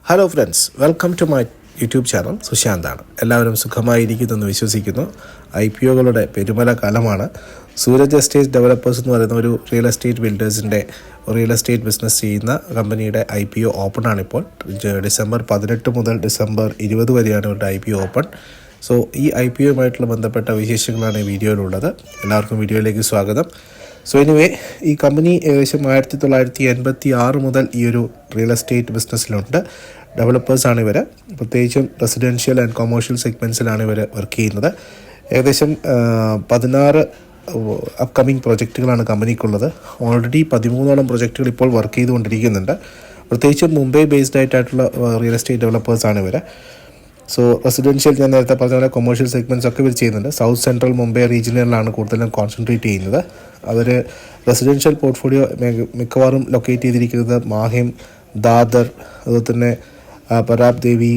Hello friends, welcome to my YouTube channel. സുശാന്താണ്. എല്ലാവരും സുഖമായിരിക്കുന്നെന്ന് വിശ്വസിക്കുന്നു. IPOകളുടെ പെരുമല കാലമാണ്. സൂരജ് എസ്റ്റേറ്റ് ഡെവലപ്പേഴ്സ് എന്ന് പറയുന്ന ഒരു റിയൽ എസ്റ്റേറ്റ് ബിൽഡേഴ്സിൻ്റെ റിയൽ എസ്റ്റേറ്റ് ബിസിനസ് ചെയ്യുന്ന കമ്പനിയുടെ IPO ഓപ്പൺ ആണിപ്പോൾ. ഡിസംബർ 18 മുതൽ ഡിസംബർ 20 വരെയാണ് ഇവരുടെ IPO ഓപ്പൺ. സോ ഈ IPOയുമായിട്ടുള്ള ബന്ധപ്പെട്ട വിശേഷങ്ങളാണ് ഈ വീഡിയോയിലുള്ളത്. എല്ലാവർക്കും വീഡിയോയിലേക്ക് സ്വാഗതം. സോ എനിവേ, ഈ കമ്പനി ഏകദേശം 1986 മുതൽ ഈ ഒരു റിയൽ എസ്റ്റേറ്റ് ബിസിനസ്സിലുണ്ട്. ഡെവലപ്പേഴ്സാണ് ഇവർ. പ്രത്യേകിച്ചും റെസിഡൻഷ്യൽ ആൻഡ് കൊമേഴ്ഷ്യൽ സെഗ്മെൻറ്റ്സിലാണ് ഇവർ വർക്ക് ചെയ്യുന്നത്. ഏകദേശം 16 അപ്കമിങ് പ്രൊജക്റ്റുകളാണ് കമ്പനിക്കുള്ളത്. ഓൾറെഡി 13ഓളം പ്രൊജക്റ്റുകൾ ഇപ്പോൾ വർക്ക് ചെയ്തുകൊണ്ടിരിക്കുന്നുണ്ട്. പ്രത്യേകിച്ചും മുംബൈ ബേസ്ഡ് ആയിട്ടുള്ള റിയൽ എസ്റ്റേറ്റ് ഡെവലപ്പേഴ്സാണ് ഇവർ. സോ റെസിഡൻഷ്യൽ, ഞാൻ നേരത്തെ പറഞ്ഞ പോലെ കൊമേഴ്ഷ്യൽ സെഗ്മെൻറ്റ്സ് ഒക്കെ ഇവർ ചെയ്യുന്നുണ്ട്. സൗത്ത് സെൻട്രൽ മുംബൈ റീജിയനിലാണ് കൂടുതലും കോൺസെൻട്രേറ്റ് ചെയ്യുന്നത്. അവർ റെസിഡൻഷ്യൽ പോർട്ട്ഫോളിയോ മിക്കവാറും ലൊക്കേറ്റ് ചെയ്തിരിക്കുന്നത് മാഹിം, ദാദർ, അതുപോലെ തന്നെ പരാബ് ദേവി,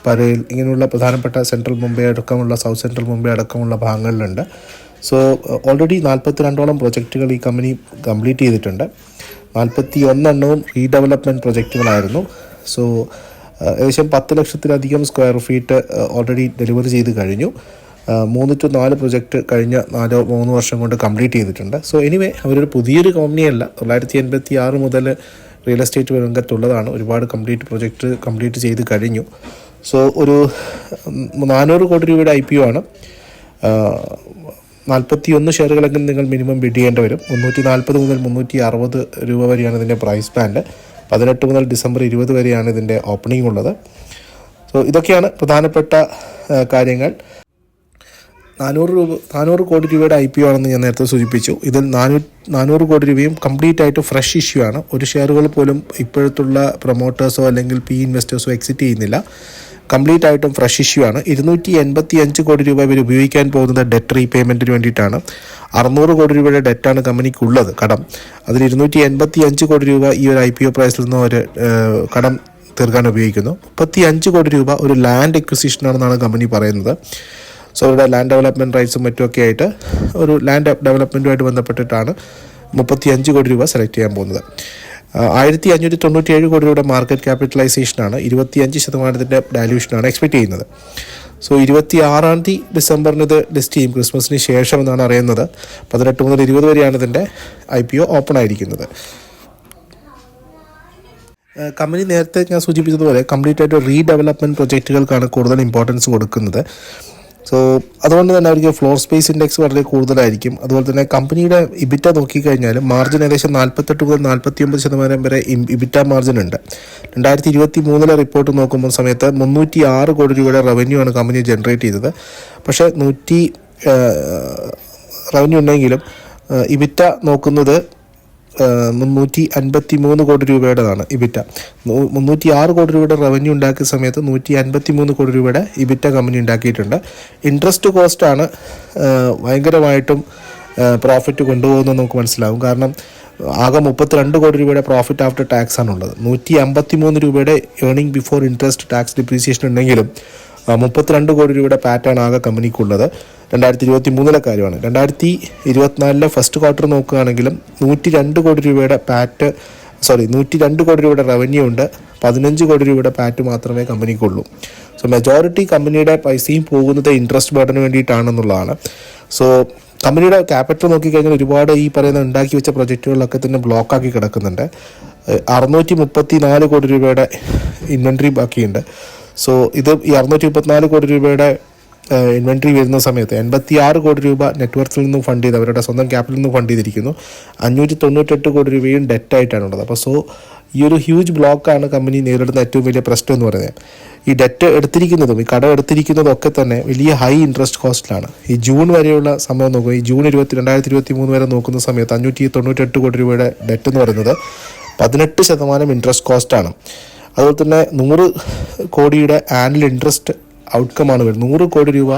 പരേൽ, ഇങ്ങനെയുള്ള പ്രധാനപ്പെട്ട സെൻട്രൽ മുംബൈ അടക്കമുള്ള സൗത്ത് സെൻട്രൽ മുംബൈ അടക്കമുള്ള ഭാഗങ്ങളിലുണ്ട്. സോ ഓൾറെഡി 42ഓളം പ്രൊജക്റ്റുകൾ ഈ കമ്പനി കംപ്ലീറ്റ് ചെയ്തിട്ടുണ്ട്. 41 റീഡെവലപ്മെൻറ്റ് പ്രൊജക്റ്റുകളായിരുന്നു. സോ ഏകദേശം 10 ലക്ഷത്തിലധികം സ്ക്വയർ ഫീറ്റ് ഓൾറെഡി ഡെലിവറി ചെയ്ത് കഴിഞ്ഞു. 3 to 4 പ്രൊജക്റ്റ് കഴിഞ്ഞ 3 വർഷം കൊണ്ട് കംപ്ലീറ്റ് ചെയ്തിട്ടുണ്ട്. സോ എനിവേ, അവരൊരു പുതിയൊരു കമ്പനിയല്ല. 1986 മുതൽ റിയൽ എസ്റ്റേറ്റ് രംഗത്തുള്ളതാണ്. ഒരുപാട് പ്രൊജക്റ്റ് കംപ്ലീറ്റ് ചെയ്ത് കഴിഞ്ഞു. സോ ഒരു 400 കോടി രൂപയുടെ IPO ആണ്. 41 ഷെയറുകളെങ്കിലും നിങ്ങൾ മിനിമം ബിഡ് ചെയ്യേണ്ടി വരും. 340 മുതൽ 360 രൂപ വരെയാണ് ഇതിൻ്റെ പ്രൈസ് ബാൻഡ്. 18 മുതൽ ഡിസംബർ 20 വരെയാണ് ഇതിൻ്റെ ഓപ്പണിംഗ് ഉള്ളത്. സോ ഇതൊക്കെയാണ് പ്രധാനപ്പെട്ട കാര്യങ്ങൾ. 400 കോടി രൂപയുടെ IPO ആണെന്ന് ഞാൻ നേരത്തെ സൂചിപ്പിച്ചു. ഇതിൽ 400 കോടി രൂപയും കംപ്ലീറ്റ് ആയിട്ട് ഫ്രഷ് ഇഷ്യൂ ആണ്. ഒരു ഷെയറുകൾ പോലും ഇപ്പോഴത്തുള്ള പ്രൊമോട്ടേഴ്സോ അല്ലെങ്കിൽ ഇൻവെസ്റ്റേഴ്സോ എക്സിറ്റ് ചെയ്യുന്നില്ല. കംപ്ലീറ്റ് ആയിട്ടും ഫ്രഷ് ഇഷ്യൂ ആണ്. 285 കോടി രൂപ ഇവർ ഉപയോഗിക്കാൻ പോകുന്നത് ഡെറ്റ് റീപേയ്മെൻറ്റിന് വേണ്ടിയിട്ടാണ്. 600 കോടി രൂപയുടെ ഡെറ്റാണ് കമ്പനിക്കുള്ളത്, കടം. അതിൽ 285 കോടി രൂപ ഈ ഒരു IPO പ്രൈസിൽ നിന്ന് ഒരു കടം തീർക്കാൻ ഉപയോഗിക്കുന്നു. 35 കോടി രൂപ ഒരു ലാൻഡ് എക്വിസിഷനാണെന്നാണ് കമ്പനി പറയുന്നത്. സോ അവരുടെ ലാൻഡ് ഡെവലപ്മെൻറ്റ് റൈറ്റ്സും മറ്റുമൊക്കെ ആയിട്ട് ഒരു ലാൻഡ് ഡെവലപ്മെൻറ്റുമായിട്ട് ബന്ധപ്പെട്ടിട്ടാണ് 35 കോടി രൂപ സെലക്ട് ചെയ്യാൻ പോകുന്നത്. 1597 കോടി രൂപയുടെ മാർക്കറ്റ് ക്യാപിറ്റലൈസേഷനാണ്. 25% ഡാല്യൂഷനാണ് എക്സ്പെക്ട് ചെയ്യുന്നത്. സോ 26 ഡിസംബറിന് ഇത് ലിസ്റ്റ് ചെയ്യും, ക്രിസ്മസിന് ശേഷം എന്നാണ് അറിയുന്നത്. 18 മുതൽ 20 വരെയാണ് ഇതിൻ്റെ IPO ഓപ്പൺ ആയിരിക്കുന്നത്. കമ്പനി നേരത്തെ ഞാൻ സൂചിപ്പിച്ചതുപോലെ കംപ്ലീറ്റ് ആയിട്ട് റീഡെവലപ്മെൻറ്റ് പ്രൊജക്റ്റുകൾക്കാണ് കൂടുതൽ ഇമ്പോർട്ടൻസ് കൊടുക്കുന്നത്. സോ അതുകൊണ്ട് തന്നെ അവർക്ക് ഫ്ലോർ സ്പേസ് ഇൻഡെക്സ് വളരെ കൂടുതലായിരിക്കും. അതുപോലെ തന്നെ കമ്പനിയുടെ ഇബിറ്റ നോക്കിക്കഴിഞ്ഞാൽ മാർജിൻ ഏകദേശം 48 മുതൽ 49% വരെ ഇബിറ്റ മാർജിൻ ഉണ്ട്. 2023 റിപ്പോർട്ട് നോക്കുമ്പോൾ സമയത്ത് 306 കോടി രൂപയുടെ റവന്യൂ ആണ് കമ്പനി ജനറേറ്റ് ചെയ്തത്. പക്ഷേ റവന്യൂ ഉണ്ടെങ്കിലും ഇബിറ്റ നോക്കുന്നത് 353 കോടി രൂപയുടേതാണ് ഇബിറ്റ. 306 കോടി രൂപയുടെ റവന്യൂ ഉണ്ടാക്കിയ സമയത്ത് 153 കോടി രൂപയുടെ ഇബിറ്റ കമ്പനി ഉണ്ടാക്കിയിട്ടുണ്ട്. ഇൻട്രസ്റ്റ് കോസ്റ്റാണ് ഭയങ്കരമായിട്ടും പ്രോഫിറ്റ് കൊണ്ടുപോകുന്നത് നമുക്ക് മനസ്സിലാവും. കാരണം ആകെ 32 കോടി രൂപയുടെ പ്രോഫിറ്റ് ആഫ്റ്റർ ടാക്സ് ആണുള്ളത്. 153 രൂപയുടെ earning before interest tax depreciation ഉണ്ടെങ്കിലും 32 കോടി രൂപയുടെ പാറ്റാണ് ആകെ കമ്പനിക്കുള്ളത്. 2023 കാര്യമാണ്. 2024 ഫസ്റ്റ് ക്വാർട്ടർ നോക്കുകയാണെങ്കിലും 102 കോടി രൂപയുടെ 102 കോടി രൂപയുടെ റവന്യൂ ഉണ്ട്. 15 കോടി രൂപയുടെ പാറ്റ് മാത്രമേ കമ്പനിക്കുള്ളൂ. സോ മെജോറിറ്റി കമ്പനിയുടെ പൈസയും പോകുന്നത് ഇൻട്രസ്റ്റ് ബർഡന് വേണ്ടിയിട്ടാണെന്നുള്ളതാണ്. സോ കമ്പനിയുടെ ക്യാപിറ്റൽ നോക്കിക്കഴിഞ്ഞാൽ ഒരുപാട് ഈ പറയുന്ന ഉണ്ടാക്കി വെച്ച പ്രൊജക്റ്റുകളിലൊക്കെ തന്നെ ബ്ലോക്കാക്കി കിടക്കുന്നുണ്ട്. 634 കോടി രൂപയുടെ ഇൻവെൻട്രി ബാക്കിയുണ്ട്. സോ ഇത് ഈ 634 കോടി രൂപയുടെ ഇൻവെൻട്രി വരുന്ന സമയത്ത് 86 കോടി രൂപ നെറ്റ്വർക്കിൽ നിന്നും ഫണ്ട് ചെയ്ത് അവരുടെ സ്വന്തം ക്യാപിറ്റലിൽ നിന്നും ഫണ്ട് ചെയ്തിരിക്കുന്നു. 598 കോടി രൂപയും ഡെറ്റായിട്ടാണുള്ളത്. അപ്പോൾ സോ ഈ ഒരു ഹ്യൂജ് ബ്ലോക്കാണ് കമ്പനി നേരിടുന്ന ഏറ്റവും വലിയ പ്രശ്നം എന്ന് പറയുന്നത്. ഈ ഡെറ്റ് എടുത്തിരിക്കുന്നതും ഈ കടം എടുത്തിരിക്കുന്നതും ഒക്കെ തന്നെ വലിയ ഹൈ ഇൻട്രസ്റ്റ് കോസ്റ്റിലാണ്. ഈ ജൂൺ വരെയുള്ള സമയം നോക്കുക, ഈ ജൂൺ 2023 വരെ നോക്കുന്ന സമയത്ത് 598 കോടി രൂപയുടെ ഡെറ്റ് എന്ന് പറയുന്നത് 18% ഇൻട്രസ്റ്റ് കോസ്റ്റാണ്. അതുപോലെ തന്നെ 100 കോടിയുടെ ആനുവൽ ഇൻട്രസ്റ്റ് ഔട്ട്കമാണ് വരുന്നത്. 100 കോടി രൂപ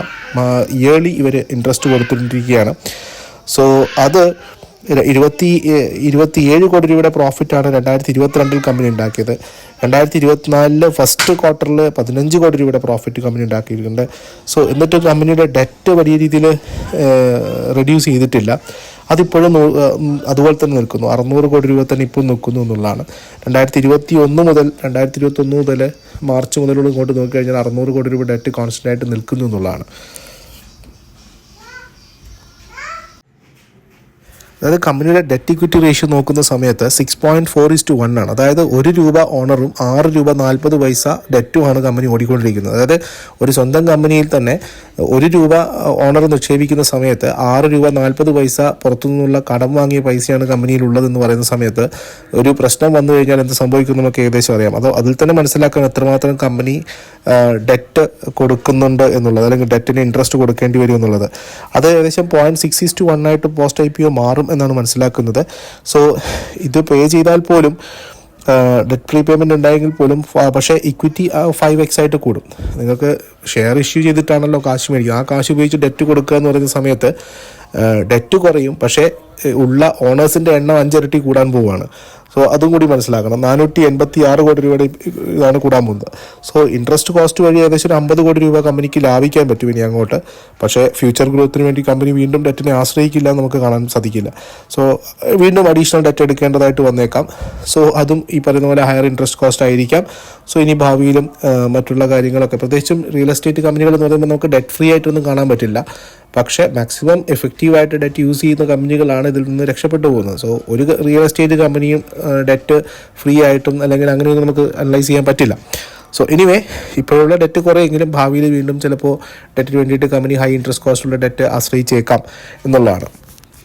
ഇയർലി ഇവർ ഇൻട്രസ്റ്റ് കൊടുത്തുകൊണ്ടിരിക്കുകയാണ്. സോ അത് 27 കോടി രൂപയുടെ പ്രോഫിറ്റാണ് 2022 കമ്പനി ഉണ്ടാക്കിയത്. 2024 ഫസ്റ്റ് ക്വാർട്ടറിൽ 15 കോടി രൂപയുടെ പ്രോഫിറ്റ് കമ്പനി ഉണ്ടാക്കിയിട്ടുണ്ട്. സോ എന്നിട്ട് കമ്പനിയുടെ ഡെറ്റ് വലിയ രീതിയിൽ റെഡ്യൂസ് ചെയ്തിട്ടില്ല. അതിപ്പോഴും അതുപോലെ തന്നെ നിൽക്കുന്നു. 600 കോടി രൂപ തന്നെ ഇപ്പോൾ നിൽക്കുന്നു എന്നുള്ളതാണ്. 2021 മുതൽ മാർച്ച് മുതലുള്ള ഇങ്ങോട്ട് നോക്കിക്കഴിഞ്ഞാൽ 600 കോടി രൂപ ഡെറ്റ് കോൺസ്റ്റൻ്റ് ആയിട്ട് നിൽക്കുന്നു എന്നുള്ളതാണ്. അതായത് കമ്പനിയുടെ ഡെറ്റ് ഇക്വിറ്റി റേഷ്യോ നോക്കുന്ന സമയത്ത് 6.4:1 ആണ്. അതായത് 1 രൂപ ഓണറും 6 രൂപ 40 പൈസ ഡെറ്റുമാണ് കമ്പനി ഓടിക്കൊണ്ടിരിക്കുന്നത്. അതായത് ഒരു സ്വന്തം കമ്പനിയിൽ തന്നെ 1 രൂപ ഓണർ നിക്ഷേപിക്കുന്ന സമയത്ത് 6 രൂപ 40 പൈസ പുറത്തുനിന്നുള്ള കടം വാങ്ങിയ പൈസയാണ് കമ്പനിയിൽ ഉള്ളതെന്ന് പറയുന്ന സമയത്ത് ഒരു പ്രശ്നം വന്നു കഴിഞ്ഞാൽ എന്ത് സംഭവിക്കും നമുക്ക് ഏകദേശം അറിയാം. അതിൽ തന്നെ മനസ്സിലാക്കാൻ എത്രമാത്രം കമ്പനി ഡെറ്റ് കൊടുക്കുന്നുണ്ട് എന്നുള്ളത്, അല്ലെങ്കിൽ ഡെറ്റിന് ഇൻട്രസ്റ്റ് കൊടുക്കേണ്ടി വരും എന്നുള്ളത്. അത് ഏകദേശം 0.6:1 ആയിട്ട് പോസ്റ്റ് IPO മാറും എന്നാണ് മനസ്സിലാക്കുന്നത്. സോ ഇത് പേ ചെയ്താൽ പോലും ഡെറ്റ് പ്രീപേയ്മെൻറ്റ് ഉണ്ടായെങ്കിൽ പോലും പക്ഷേ ഇക്വിറ്റി 5x ആയിട്ട് കൂടും. നിങ്ങൾക്ക് ഷെയർ ഇഷ്യൂ ചെയ്തിട്ടാണല്ലോ കാശ് മേടിക്കുക. ആ കാശ് ഉപയോഗിച്ച് ഡെറ്റ് കൊടുക്കുക എന്ന് പറയുന്ന സമയത്ത് ഡെറ്റ് കുറയും, പക്ഷേ ഉള്ള ഓണേഴ്സിൻ്റെ എണ്ണം 5 ഇരട്ടി കൂടാൻ പോവുകയാണ്. സോ അതും കൂടി മനസ്സിലാക്കണം. 486 കോടി രൂപയുടെ ഇതാണ് കൂടാൻ പോകുന്നത്. സോ ഇൻട്രസ്റ്റ് കോസ്റ്റ് വഴി ഏകദേശം 50 കോടി രൂപ കമ്പനിക്ക് ലാഭിക്കാൻ പറ്റും ഇനി അങ്ങോട്ട്. പക്ഷേ ഫ്യൂച്ചർ ഗ്രോത്തിന് വേണ്ടി കമ്പനി വീണ്ടും ഡെറ്റിനെ ആശ്രയിക്കില്ല എന്ന് നമുക്ക് കാണാൻ സാധിക്കില്ല. സോ വീണ്ടും അഡീഷണൽ ഡെറ്റ് എടുക്കേണ്ടതായിട്ട് വന്നേക്കാം. സോ അതും ഈ പറയുന്ന പോലെ ഹയർ ഇൻട്രസ്റ്റ് കോസ്റ്റ് ആയിരിക്കാം. സോ ഇനി ഭാവിയിലും മറ്റുള്ള കാര്യങ്ങളൊക്കെ, പ്രത്യേകിച്ചും റിയൽ എസ്റ്റേറ്റ് കമ്പനികൾ എന്ന് പറയുമ്പോൾ നമുക്ക് ഡെറ്റ് ഫ്രീ ആയിട്ടൊന്നും കാണാൻ പറ്റില്ല. പക്ഷേ മാക്സിമം എഫക്റ്റീവായിട്ട് ഡെറ്റ് യൂസ് ചെയ്യുന്ന കമ്പനികളാണ് ഇതിൽ നിന്ന് രക്ഷപ്പെട്ടു പോകുന്നത്. സോ ഒരു റിയൽ എസ്റ്റേറ്റ് കമ്പനിയും ഡെറ്റ് ഫ്രീ ആയിട്ടും അല്ലെങ്കിൽ അങ്ങനെയൊന്നും നമുക്ക് അനലൈസ് ചെയ്യാൻ പറ്റില്ല. സോ എനിവേ ഇപ്പോഴുള്ള ഡെറ്റ് കുറേയെങ്കിലും ഭാവിയിൽ വീണ്ടും ചിലപ്പോൾ ഡെറ്റിന് വേണ്ടിയിട്ട് കമ്പനി ഹൈ ഇൻട്രസ്റ്റ് കോസ്റ്റുള്ള ഡെറ്റ് ആശ്രയിച്ചേക്കാം എന്നുള്ളതാണ്.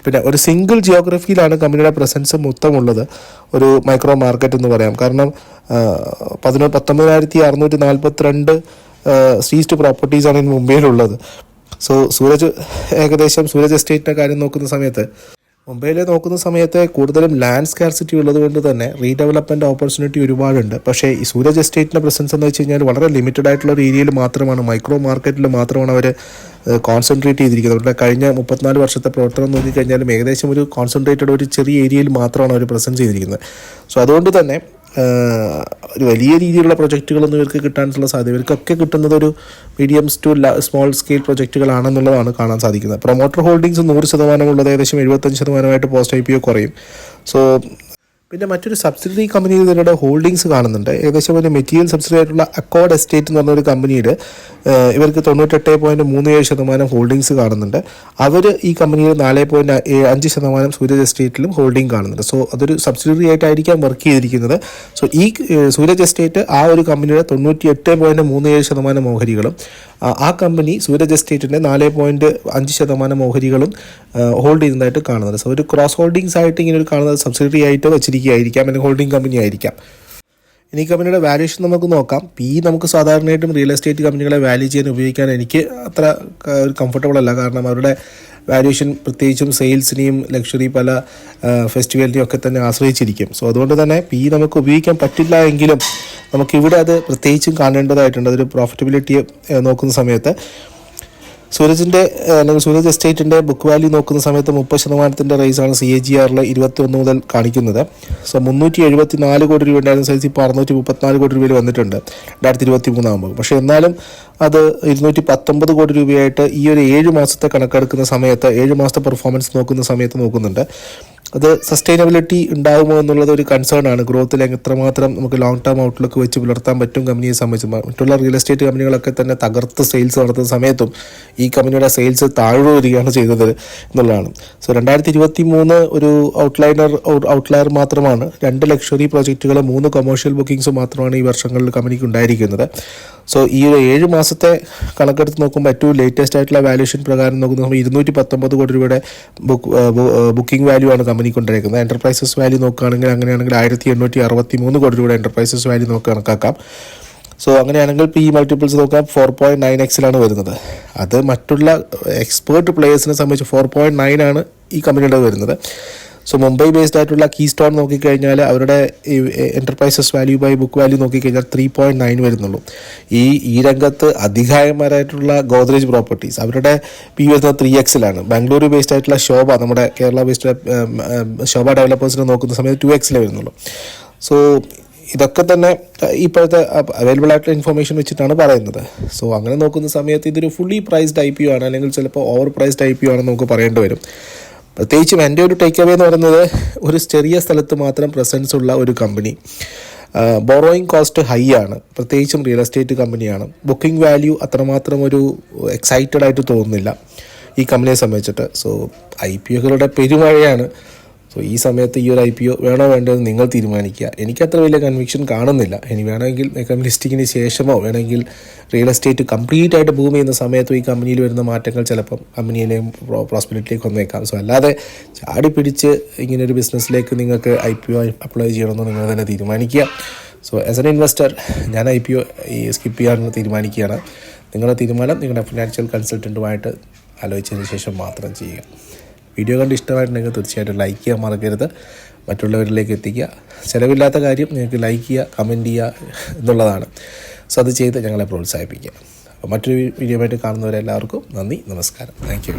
പിന്നെ ഒരു സിംഗിൾ ജിയോഗ്രഫിയിലാണ് കമ്പനിയുടെ പ്രസൻസ് മൊത്തമുള്ളത്, ഒരു മൈക്രോ മാർക്കറ്റ് എന്ന് പറയാം. കാരണം 19,642 സീസ്ഡ് പ്രോപ്പർട്ടീസാണ് ഇന്ന് മുംബൈയിലുള്ളത്. സോ സൂരജ് എസ്റ്റേറ്റിൻ്റെ കാര്യം നോക്കുന്ന സമയത്ത്, മുംബൈയിൽ നോക്കുന്ന സമയത്ത് കൂടുതലും ലാൻഡ് സ്കാർസിറ്റി ഉള്ളത് കൊണ്ട് തന്നെ റീഡെവലപ്മെൻറ്റ് ഓപ്പർച്യൂണിറ്റി ഒരുപാടുണ്ട്. പക്ഷേ ഈ സൂരജ് എസ്റ്റേറ്റിൻ്റെ പ്രസൻസ് എന്ന് വെച്ച് കഴിഞ്ഞാൽ വളരെ ലിമിറ്റഡ് ആയിട്ടുള്ള ഒരു ഏരിയയിൽ മാത്രമാണ്, മൈക്രോ മാർക്കറ്റിൽ മാത്രമാണ് അവർ കോൺസെൻട്രേറ്റ് ചെയ്തിരിക്കുന്നത്. അവരുടെ കഴിഞ്ഞ 34 വർഷത്തെ പ്രവർത്തനം നോക്കിക്കഴിഞ്ഞാലും ഏകദേശം ഒരു കോൺസെൻട്രേറ്റഡ് ഒരു ചെറിയ ഏരിയയിൽ മാത്രമാണ് അവർ പ്രസൻറ്റ് ചെയ്തിരിക്കുന്നത്. സോ അതുകൊണ്ട് തന്നെ ഒരു വലിയ രീതിയിലുള്ള പ്രൊജക്റ്റുകളൊന്നും ഇവർക്ക് കിട്ടാനുള്ള സാധ്യത, ഇവർക്കൊക്കെ കിട്ടുന്നത് ഒരു മീഡിയംസ് ടു സ്മോൾ സ്കെയിൽ പ്രൊജക്റ്റുകളാണെന്നുള്ളതാണ് കാണാൻ സാധിക്കുന്നത്. പ്രൊമോട്ടർ ഹോൾഡിങ്സ് 100% ഉള്ളത് ഏകദേശം 75% പോസ്റ്റ് IPO കുറയും. സോ പിന്നെ മറ്റൊരു സബ്സിഡറി കമ്പനിയിൽ ഇവരുടെ ഹോൾഡിങ്സ് കാണുന്നുണ്ട്. ഏകദേശം ഒരു മെറ്റീരിയൽ സബ്സിഡറി ആയിട്ടുള്ള അക്കോർഡ് എസ്റ്റേറ്റ് എന്ന് പറഞ്ഞൊരു കമ്പനിയിൽ ഇവർക്ക് 98.37% ഹോൾഡിങ്സ് കാണുന്നുണ്ട്. അവർ ഈ കമ്പനിയിൽ 4.5% സൂരജ് എസ്റ്റേറ്റിലും ഹോൾഡിംഗ് കാണുന്നുണ്ട്. സോ അതൊരു സബ്സിഡറി ആയിട്ടായിരിക്കാം വർക്ക് ചെയ്തിരിക്കുന്നത്. സോ ഈ സൂരജ് എസ്റ്റേറ്റ് ആ ഒരു കമ്പനിയുടെ 98.37% ഓഹരികളും, ആ കമ്പനി സൂരജ് എസ്റ്റേറ്റിൻ്റെ 4.5% ഓഹരികളും ഹോൾഡ് ചെയ്യുന്നതായിട്ട് കാണുന്നത്. സോ ഒരു ക്രോസ് ഹോൾഡിങ്സ് ആയിട്ട് ഇങ്ങനെ ഒരു കാണുന്നത് സബ്സിഡറി ആയിട്ട് വെച്ചിരിക്കുകയായിരിക്കാം, അല്ലെങ്കിൽ ഹോൾഡിംഗ് കമ്പനി ആയിരിക്കാം. ഇനി കമ്പനിയുടെ വാല്യൂഷൻ നമുക്ക് നോക്കാം. നമുക്ക് സാധാരണയായിട്ടും റിയൽ എസ്റ്റേറ്റ് കമ്പനികളെ വാല്യൂ ചെയ്യാൻ ഉപയോഗിക്കാൻ എനിക്ക് അത്ര കംഫർട്ടബിൾ അല്ല. കാരണം അവരുടെ വാല്യൂഷൻ പ്രത്യേകിച്ചും സെയിൽസിനെയും ലക്ഷറി പല ഫെസ്റ്റിവലിനെയും ഒക്കെ തന്നെ ആശ്രയിച്ചിരിക്കും. സോ അതുകൊണ്ട് തന്നെ നമുക്ക് ഉപയോഗിക്കാൻ പറ്റില്ല എങ്കിലും നമുക്കിവിടെ അത് പ്രത്യേകിച്ചും കാണേണ്ടതായിട്ടുണ്ട്. അതൊരു പ്രോഫിറ്റബിലിറ്റി നോക്കുന്ന സമയത്ത് സൂരജിൻ്റെ അല്ലെങ്കിൽ സൂരജ് എസ്റ്റേറ്റിൻ്റെ ബുക്ക് വാല്യൂ നോക്കുന്ന സമയത്ത് 30% റേസാണ് CAGR 21 മുതൽ കാണിക്കുന്നത്. സോ 374 കോടി രൂപ ഉണ്ടായിരുന്ന സൈസ് ഇപ്പോൾ 634 കോടി രൂപയിൽ വന്നിട്ടുണ്ട് 2023 ആകുമ്പോൾ. പക്ഷേ എന്നാലും അത് 219 കോടി രൂപയായിട്ട് ഈ ഒരു 7 മാസത്തെ കണക്കെടുക്കുന്ന സമയത്ത്, 7 മാസത്തെ പെർഫോമൻസ് നോക്കുന്ന സമയത്ത് നോക്കുന്നുണ്ട്. അത് സസ്റ്റൈനബിലിറ്റി ഉണ്ടാകുമോ എന്നുള്ളത് ഒരു കൺസേൺ ആണ്. ഗ്രോത്തിൽ എത്രമാത്രം നമുക്ക് ലോങ് ടേം ഔട്ട്ലുക്ക് വെച്ച് പുലർത്താൻ പറ്റും കമ്പനിയെ സംബന്ധിച്ച്. മറ്റുള്ള റിയൽ എസ്റ്റേറ്റ് കമ്പനികളൊക്കെ തന്നെ തകർത്ത് സെയിൽസ് നടത്തുന്ന സമയത്തും ഈ കമ്പനിയുടെ സെയിൽസ് താഴ്ന്നു വരികയാണ് ചെയ്തത് എന്നുള്ളതാണ്. സോ 2023 ഒരു ഔട്ട്ലയർ മാത്രമാണ്. 2 ലക്ഷറി പ്രോജക്റ്റുകൾ, 3 കൊമേഴ്ഷ്യൽ ബുക്കിംഗ്സ് മാത്രമാണ് ഈ വർഷങ്ങളിൽ കമ്പനിക്ക് ഉണ്ടായിരിക്കുന്നത്. സോ ഈ ഒരു 7 മാസത്തെ കണക്കെടുത്ത് നോക്കുമ്പോൾ ഏറ്റവും ലേറ്റസ്റ്റ് ആയിട്ടുള്ള വാല്യൂഷൻ പ്രകാരം നോക്കുന്ന 219 കോടി രൂപയുടെ ബുക്കിംഗ് വാല്യൂ ആണ് കമ്പനിക്ക് ഉണ്ടായിരിക്കുന്നത്. എന്റർപ്രൈസസ് വാല്യൂ നോക്കുകയാണെങ്കിൽ അങ്ങനെയാണെങ്കിൽ 1863 കോടി രൂപയുടെ എന്റർപ്രൈസസ് വാല്യൂ കണക്കാക്കാം. സോ അങ്ങനെയാണെങ്കിൽ മൾട്ടിപ്പിൾസ് നോക്കാം 4.9x വരുന്നത്. അത് മറ്റുള്ള എക്സ്പേർട്ട് പ്ലേയേഴ്സിനെ സംബന്ധിച്ച് 4.9 ആണ് ഈ കമ്പനിയുടെ വരുന്നത്. സോ മുംബൈ ബേസ്ഡ് ആയിട്ടുള്ള കീ സ്റ്റോൺ നോക്കിക്കഴിഞ്ഞാൽ അവരുടെ enterprises value by book value നോക്കിക്കഴിഞ്ഞാൽ 3.9 വരുന്നുള്ളൂ. ഈ രംഗത്ത് അധികായന്മാരായിട്ടുള്ള ഗോദ്രേജ് പ്രോപ്പർട്ടീസ് അവരുടെ വരുന്നത് 3x. ബാംഗ്ലൂരു ബേസ്ഡ് ആയിട്ടുള്ള ശോഭ, നമ്മുടെ കേരള ബേസ്ഡ് ശോഭ ഡെവലപ്പേഴ്സിനെ നോക്കുന്ന സമയത്ത് 2x വരുന്നുള്ളൂ. സോ ഇതൊക്കെ തന്നെ ഇപ്പോഴത്തെ അവൈലബിൾ ആയിട്ടുള്ള ഇൻഫർമേഷൻ വെച്ചിട്ടാണ് പറയുന്നത്. സോ അങ്ങനെ നോക്കുന്ന സമയത്ത് ഇതൊരു ഫുള്ളി പ്രൈസ്ഡ് IPO ആണ്, അല്ലെങ്കിൽ ചിലപ്പോൾ ഓവർ പ്രൈസ്ഡ് IPO ആണെന്ന് നമുക്ക് പറയേണ്ടി വരും. പ്രത്യേകിച്ചും എൻ്റെ ഒരു ടേക്ക് അവേ എന്ന് പറയുന്നത്, ഒരു ചെറിയ സ്ഥലത്ത് മാത്രം പ്രസൻസ് ഉള്ള ഒരു കമ്പനി, ബോറോയിങ് കോസ്റ്റ് ഹൈ ആണ്, പ്രത്യേകിച്ചും റിയൽ എസ്റ്റേറ്റ് കമ്പനിയാണ്. ബുക്കിംഗ് വാല്യൂ അത്രമാത്രം ഒരു എക്സൈറ്റഡ് ആയിട്ട് തോന്നുന്നില്ല ഈ കമ്പനിയെ സംബന്ധിച്ചിട്ട്. സോ IPOകളുടെ പെരുമഴയാണ്. സോ ഈ സമയത്ത് ഈ ഒരു IPO വേണോ വേണ്ടതെന്ന് നിങ്ങൾ തീരുമാനിക്കുക. എനിക്കത്ര വലിയ കൺവിക്ഷൻ കാണുന്നില്ല. ഇനി വേണമെങ്കിൽ ലിസ്റ്റിങ്ങിന് ശേഷമോ വേണമെങ്കിൽ റിയൽ എസ്റ്റേറ്റ് കംപ്ലീറ്റ് ആയിട്ട് ബൂം ചെയ്യുന്ന സമയത്തും ഈ കമ്പനിയിൽ വരുന്ന മാറ്റങ്ങൾ ചിലപ്പം കമ്പനിയിലെയും പ്രോസ്പെരിറ്റിയിലേക്ക് വന്നേക്കാം. സോ അല്ലാതെ ചാടി പിടിച്ച് ഇങ്ങനൊരു ബിസിനസ്സിലേക്ക് നിങ്ങൾക്ക് IPO അപ്ലൈ ചെയ്യണമെന്ന് നിങ്ങൾ തന്നെ തീരുമാനിക്കുക. സോ ആസ് എൻ ഇൻവെസ്റ്റർ ഞാൻ IPO സ്കിപ്പ് ചെയ്യാമെന്ന് തീരുമാനിക്കുകയാണ്. നിങ്ങളുടെ തീരുമാനം നിങ്ങളുടെ ഫിനാൻഷ്യൽ കൺസൾട്ടൻറ്റുമായിട്ട് ആലോചിച്ചതിന് ശേഷം മാത്രം ചെയ്യുക. വീഡിയോ കണ്ട് ഇഷ്ടമായിട്ടുണ്ടെങ്കിൽ തീർച്ചയായിട്ടും ലൈക്ക് ചെയ്യാൻ മറക്കരുത്, മറ്റുള്ളവരിലേക്ക് എത്തിക്കുക. ചിലവില്ലാത്ത കാര്യം നിങ്ങൾക്ക് ലൈക്ക് ചെയ്യുക, കമൻറ്റ് ചെയ്യുക എന്നുള്ളതാണ്. സോ അത് ചെയ്ത് ഞങ്ങളെ പ്രോത്സാഹിപ്പിക്കുക. അപ്പോൾ മറ്റൊരു വീഡിയോ ആയിട്ട് കാണുന്നവരെല്ലാവർക്കും നന്ദി, നമസ്കാരം. Thank you.